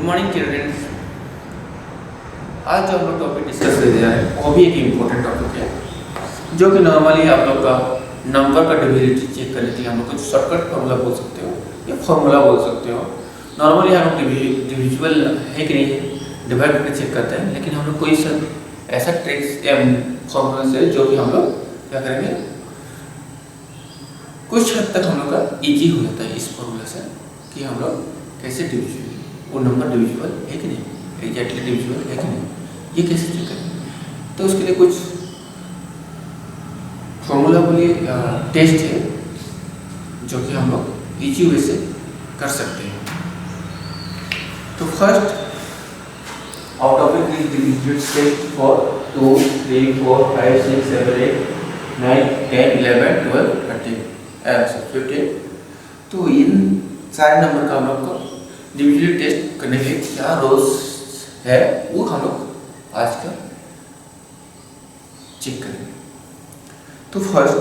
Morning children's. आज जो हम लोग टॉपिक डिस्कस कर रहे हैं वो भी एक इम्पोर्टेंट टॉपिक है, जो कि नॉर्मली आप लोग का नंबर का डिविजिबिलिटी चेक करने के लिए हम लोग कुछ शॉर्टकट फार्मूला बोल सकते हो या फार्मूला बोल सकते हो। नॉर्मली हम लोग डिविजिबल है कि नहीं डिवाइड करके चेक करते हैं, लेकिन हम लोग कोई ऐसा ट्रिक्स या फार्मूला से जो कि हम लोग क्या करेंगे, कुछ हद तक हम लोग का इजी हो जाता है इस फार्मूला से कि हम लोग कैसे डिविजिबल वो नंबर डिविजिबल है कि नहीं, एग्जैक्टली डिविजिबल है कि नहीं, ये कैसे चेक करें। तो उसके लिए कुछ फॉर्मूला बोलिए टेस्ट है जो कि हम लोग इजी वे से कर सकते हैं। तो first out of it digits test for 2 3 4 5 6 7 8 9 10 11 12 13 15। तो इन सारे नंबर का हम लोग को डिविजिबल टेस्ट करने के लिए क्या रोज है वो हम लोग आज का चेक करेंगे। तो फर्स्ट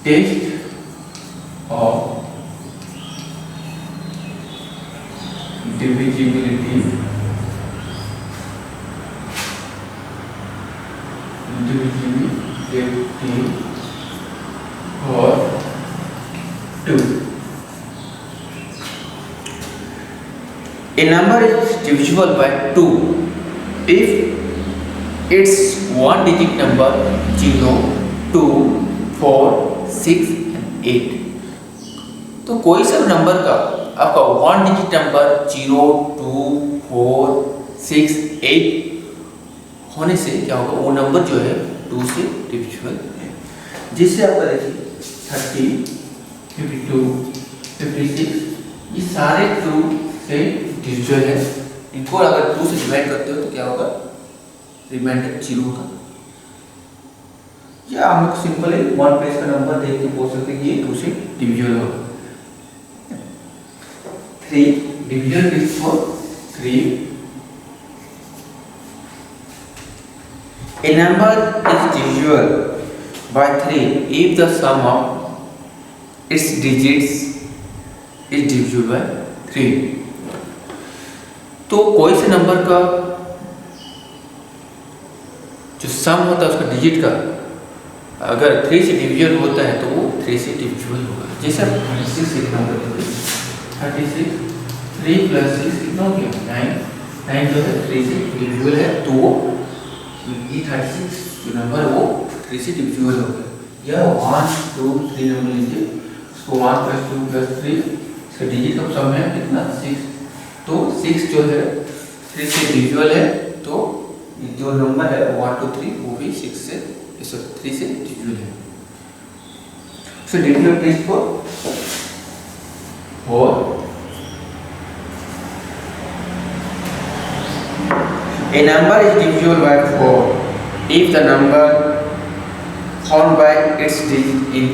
टेस्ट ऑफ डिविजिबिलिटी और 2। A number is divisible by 2 if its one digit number 0, 2, 4, 6 and 8। तो कोई सा नंबर का आपका वन डिजिट नंबर 0, 2, 4, 6, 8 होने से क्या होगा, वो नंबर जो है 2 से डिविजिबल है। जिससे आपका देखिए 30, 52, 56 ये सारे 2 से डिविजिबल है। इनको अगर 2 से डिवाइड करते हो तो क्या होगा, रिमाइंडर 0 होगा। या हम लोग सिंपली वन प्लेस का नंबर देख के बोल सकते हैं कि ये 2 से डिविजिबल होगा। 3 division is for 3। A number is divisible by 3 if the sum of its digits is divisible by 3। तो कोई से नंबर का जो सम होता है उसका डिजिट का अगर 3 से डिविजिबल होता है तो वो 3 से डिविजिबल होगा। जैसे 36 एक नंबर है, 36 3 प्लस 6 कितना हो गया 9। 9 जो है 3 से डिविजिबल है तो वो ये 36 जो नंबर है वो 3 से डिविजिबल हो गया। या 1 2 3 नंबर लीजिए, उसको 1 प्लस 2 प्लस 3 इसका डिजिट का सम है कितना 6। तो 6 जो है 3 से डिविजिबल है, तो जो नंबर है 1 2 3 वो भी 6 से 3 से डिविजिबल है। So divisible test for 4। A number is divisible by 4 if the number found by its digit in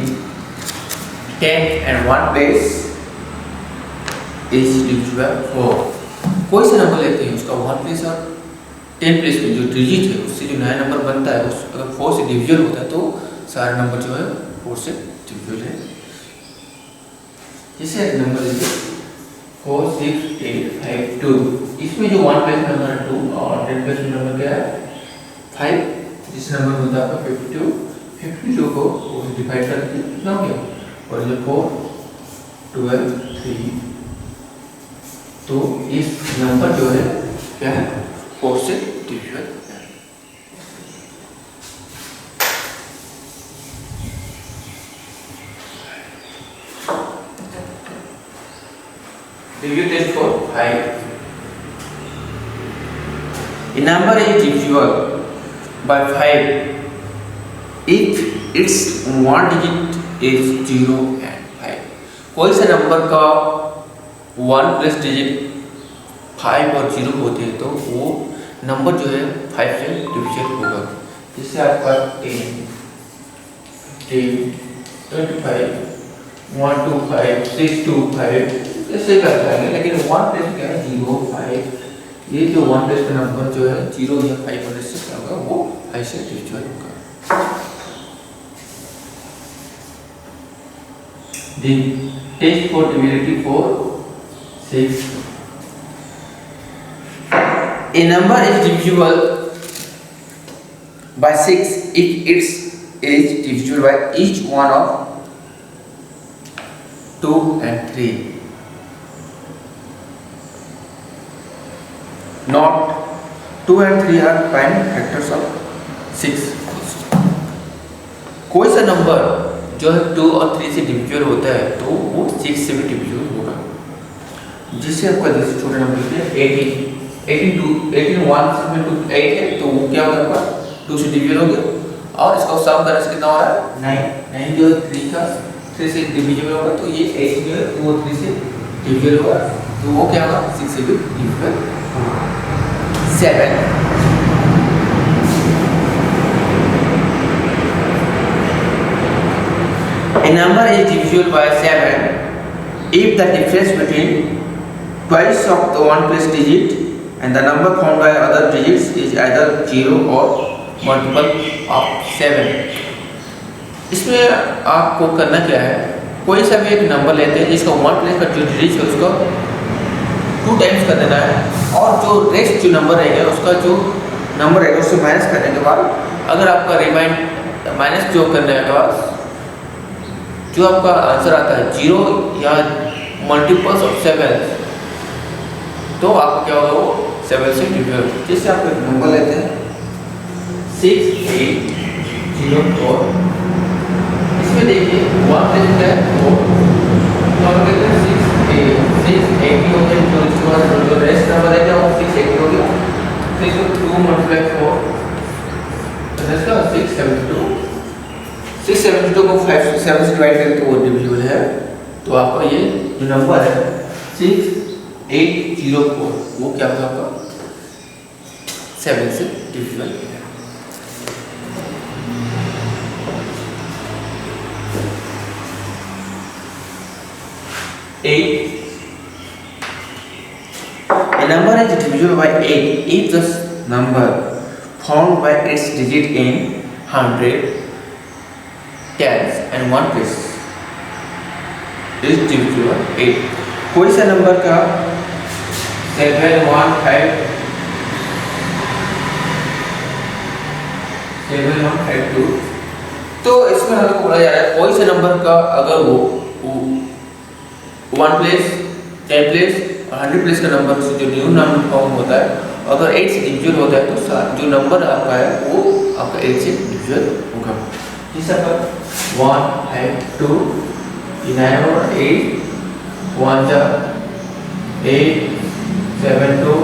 10 and 1 place is divisible by 4। कोई सा नंबर लेते हैं उसका 1 प्लेस और 10 प्लेस में जो डिजिट है उससे जो नया नंबर बनता है उस अगर 4 से डिविजिबल होता है तो सारे नंबर जो है 4 से डिविजिबल है। जैसे एक नंबर लीजिए 4 6 8 5 2, इसमें जो 1 प्लेस नंबर है 2 और 10 प्लेस नंबर क्या है 5। जिस नंबर होता है आपका 52 को डिवाइड करके कितना हो गया, और जो 4 12 3, तो इस नंबर जो है क्या है 4 से डिविजिबल है। Divisible test for 5। A number is divisible by 5 if its one digit is 0 and 5। कोई सा नंबर का 1 प्लस डिजिट 5 और 0 होते हैं तो वो नंबर जो है 5 से डिविजिबल होगा। जिससे आपका 10 25 1 2 5 6 2 5 ऐसे करता है, लेकिन 1 प्लस क्या है 0 5। ये जो 1 प्लस का नंबर जो है 0 या 5 होने से क्या होगा, वो 5 से डिविजिबल होगा। The test for divinity for 6 A number is divisible by 6 if it is divisible by each one of 2 and 3. Not 2 and 3 are prime factors of 6. कोई सा नंबर जो है 2 और 3 से डिविजिबल होता है तो वो 6 से भी डिविजिबल होगा। जिससे आपका जैसे छोटा नंबर है 18 1 में 2 8 है तो वो क्या होगा आपका 2 से डिविजिबल हो गया। और इसका सम करने से कितना हो रहा है 9 जो 3 से डिविजिबल होगा तो ये 8 जो है 2 और 3 से डिविजिबल होगा तो वो क्या होगा 6 से भी डिविजिबल होगा। 7 A number is divisible by 7 if the difference between twice of the one place digit and the number found by other digits is either 0 or multiple of 7. इसमें आपको करना क्या है, कोई सा भी एक नंबर लेते हैं जिसका वन प्लेस का जो डिजिट है उसको 2 टाइम्स कर देना है और जो रेस्ट जो नंबर रहेगा उसका जो नंबर रहेगा उससे माइनस करने के बाद अगर आपका रिमाइंड माइनस जो करने के बाद जो आपका आंसर आता है 0 या मल्टीपल्स ऑफ 7 तो आपको क्या होगा वो 7 से डिविजिबल। जैसे आप एक नंबर लेते हैं 6804 इसमें देखिए 1 प्लेस क्या है 4 तो हम कहते हैं 680 हो गया तो इसके बाद जो रेस्ट नंबर है वो 680 हो गया तो इसको 2 मल्टीप्लाई 4 तो इसका 672 672 को 5 से 7 से डिवाइड करें तो वो डिविजिबल है। तो आपका ये जो नंबर है 6804 वो क्या होगा आपका 7 से डिविजिबल है। A number is divisible by 8 if the number found by its digit in 100 tens and 1 place is divisible by 8। कोई सा नंबर का 7152 तो इसमें हमको बोला जा रहा है कोई सा नंबर का अगर वो 1 प्लेस 10 प्लेस और 100 प्लेस का नंबर से जो न्यू नंबर फॉर्म होता है अगर 8 से डिविजिबल होता है तो जो नंबर आपका है वो आपका 8 से डिविजिबल होगा। जैसे आपका 1 है 2 9 और 8 1 जा 8 7 2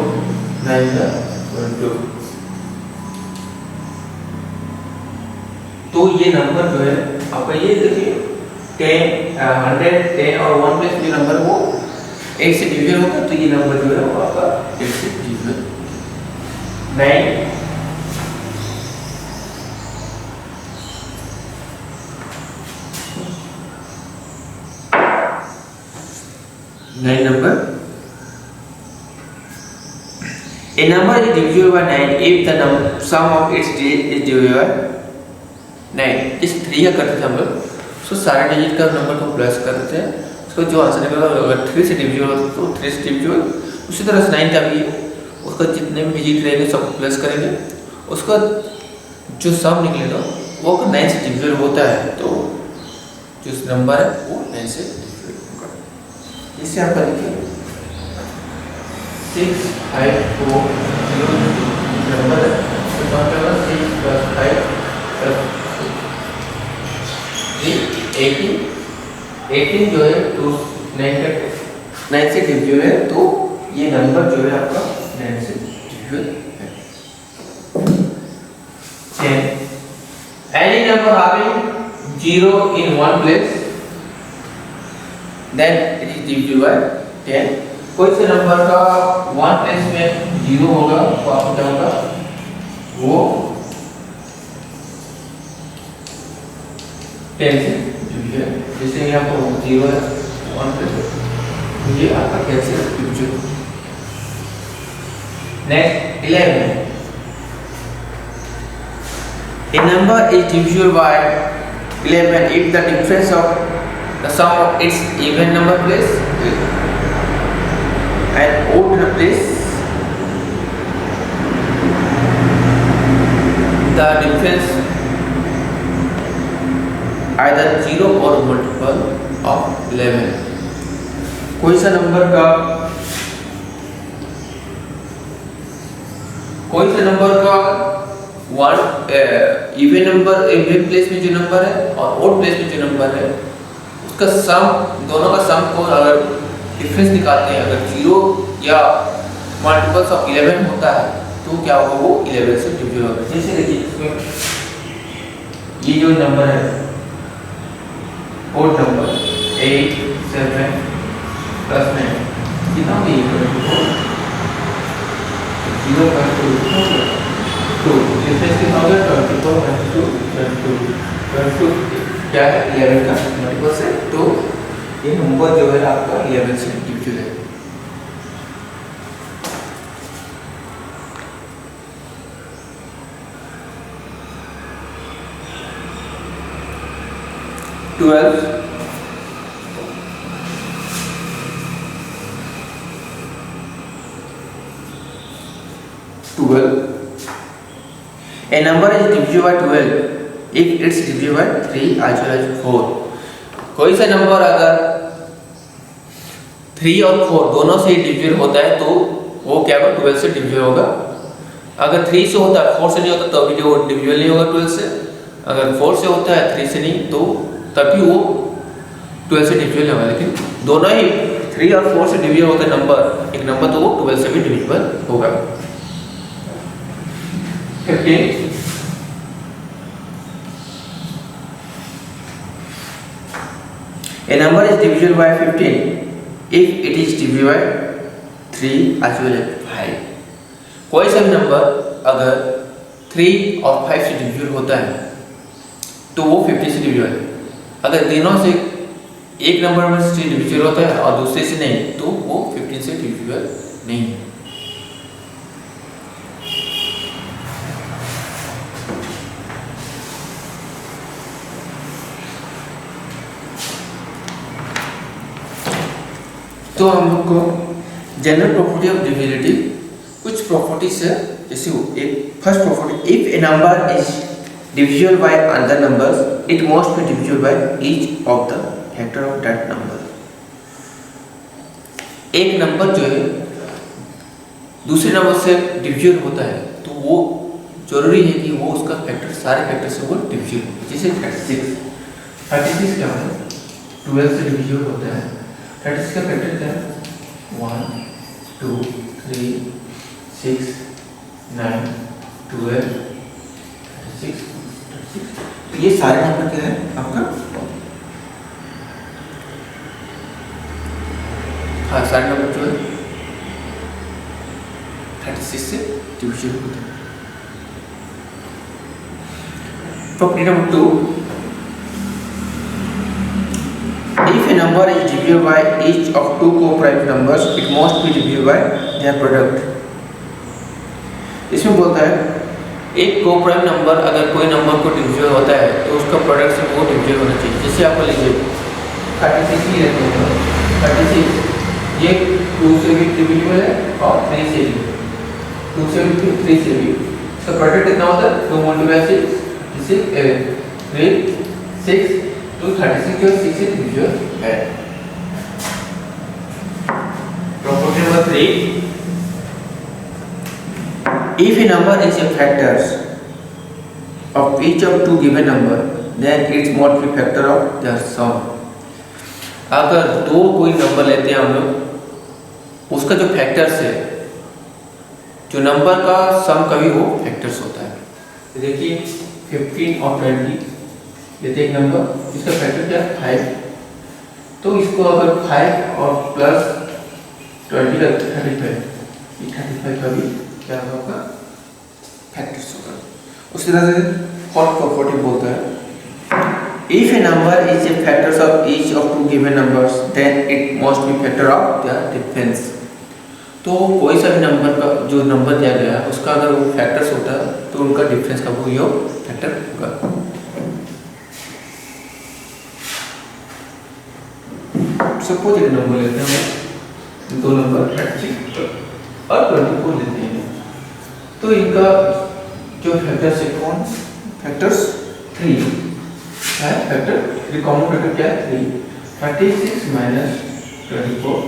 9 जा 2 तो ये नंबर जो है आपका ये देखिए 10 100 10 और 1 प्लस जो नंबर वो 8 से डिविजिबल होगा तो ये नंबर जो है वो आपका 8 से divisible 9 number a number is divisible by 9 if the sum of its digits is divisible by 9। इस 3 का करते थे हम लोग उसको सारे डिजिट का नंबर को प्लस करते हैं उसको जो आंसर निकला अगर 3 से डिविजिबल हो तो 3 से डिविजिबल उसी तरह से 9 का भी है उसका जितने भी डिजिट रहेंगे सब प्लस करेंगे उसका जो सम निकलेगा वो अगर 9 से डिविजिबल होता है तो जो नंबर है वो 9 से डिविजिबल होगा। इससे आप लिखिए 6 5 4 0 नंबर है तो मतलब 6 + 5 + 18 जो है तो 9 से डिविजिबल है तो ये नंबर जो है आपका 9 से डिविजिबल है। 10 any number having 0 in one place then it is divisible by 10। कोई से नंबर का 1 प्लेस में 0 होगा तो आपको क्या होगा वो 10 से डिविजिबल है। जैसे यहाँ पर 0 है 1 प्लेस तो ये आपका कैसे divisible. Next 11 a number is divisible by 11 if the difference of the sum of its even number place and odd number place the difference either 0 और मल्टीपल ऑफ 11। कोई सा नंबर का one even number even place में जो number है और odd place में जो नंबर है उसका सम, दोनों का सम को अगर डिफरेंस निकालते हैं, अगर 0 या मल्टीपल्स ऑफ 11 होता है तो क्या होगा, वो 11 से डिविजिबल होगा। जैसे देखिए ये जो नंबर है ओड नंबर 8 7 प्लस 9 कितना होगा, 0.2 डिफरेंस कितना होगा, 24.2 क्या है 11 का मल्टीपल से, तो ये नंबर जो है आपका 11 से डिविजिबल है। A number is divisible by 12 if it's divisible by 3 as well as 4। कोई सा नंबर अगर 3 और 4 दोनों से डिविजिबल होता है तो वो क्या होगा, 12 से डिविजिबल होगा। अगर 3 से होता है 4 से नहीं होता तो अभी वो डिविजिबल नहीं होगा 12 से। अगर 4 से होता है 3 से नहीं तो तभी वो 12 से डिविजिबल होगा। लेकिन दोनों ही 3 और 4 से डिविजिबल होता है नंबर, एक नंबर तो वो 12 से भी डिविजिबल होगा। 15 A number is divisible by 15 if it is divisible by 3 as well as 5। कोई सा नंबर अगर 3 और 5 से डिविजिबल होता है तो वो 50 से डिविजिबल है। अगर तीनों से एक नंबर से डिविजिबल होता है और दूसरे से नहीं तो वो 15 से डिविजिबल नहीं है। तो हम लोग को जनरल प्रॉपर्टी ऑफ डिविजिबिलिटी कुछ प्रॉपर्टीज है। जैसे एक first property, if A number is divisible by other numbers it must be divisible by each of the factor of that number। एक नंबर जो है दूसरे नंबर से डिविजिबल होता है तो वो जरूरी है कि वो उसका फैक्टर, सारे फैक्टर से वो डिविजिबल हो। जैसे 36 क्या है, 12 से डिविजिबल होता है। 36 का फैक्टर क्या है, 1 2 3 6 9 12 36। तो ये सारे नंबर क्या है आपका, हाँ सारे नंबर जो है 36 से डिविजिबल होते हैं। Property number 2, if a number is divisible by each of two co-prime numbers it must be divisible by their product। इसमें बोलता है एक कोप्राइम नंबर अगर कोई नंबर को डिविजिबल होता है तो उसका प्रोडक्ट से वो डिविजिबल होना चाहिए। जैसे आपको लीजिए 36 ही रहते हैं, 36 ये 2 से भी डिविजिबल है और 3 से भी, 2 से भी 3 से भी। इसका प्रोडक्ट कितना होता है, 2 × 6 3 6 तो 36 जो 6 से डिविजिबल है। Property number 3, if a number is a factor of each of two given number then it must be factor of their sum। अगर दो कोई नंबर लेते हैं हम लोग, उसका जो फैक्टर्स है, जो नंबर का सम कभी वो फैक्टर्स होता है। तो देखिए 15 और 20 लेते एक नंबर, इसका फैक्टर क्या है 5, तो इसको अगर 5 और प्लस 20 का 35 का भी क्या होगा फैक्टर्स होगा। उसी तरह से फोर्थ प्रॉपर्टी बोलता है if a number is a factors of each of two given numbers then it must be factor of their difference। तो कोई सा भी नंबर का जो नंबर दिया गया उसका अगर वो फैक्टर्स होता है तो उनका डिफरेंस का वो योग फैक्टर होगा। सपोज एक नंबर लेते हैं, दो नंबर 36 और 24 लेते हैं, तो इनका जो फैक्टर्स है कौन फैक्टर्स 3 है, फैक्टर 3 कॉमन फैक्टर क्या है 3, 36 माइनस 24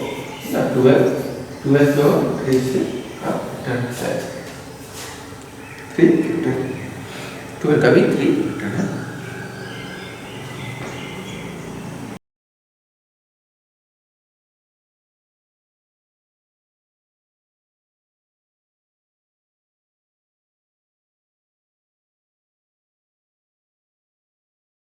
या 12 जो 3 से का फैक्टर है 3 फैक्टर 12 का भी 3 फैक्टर है।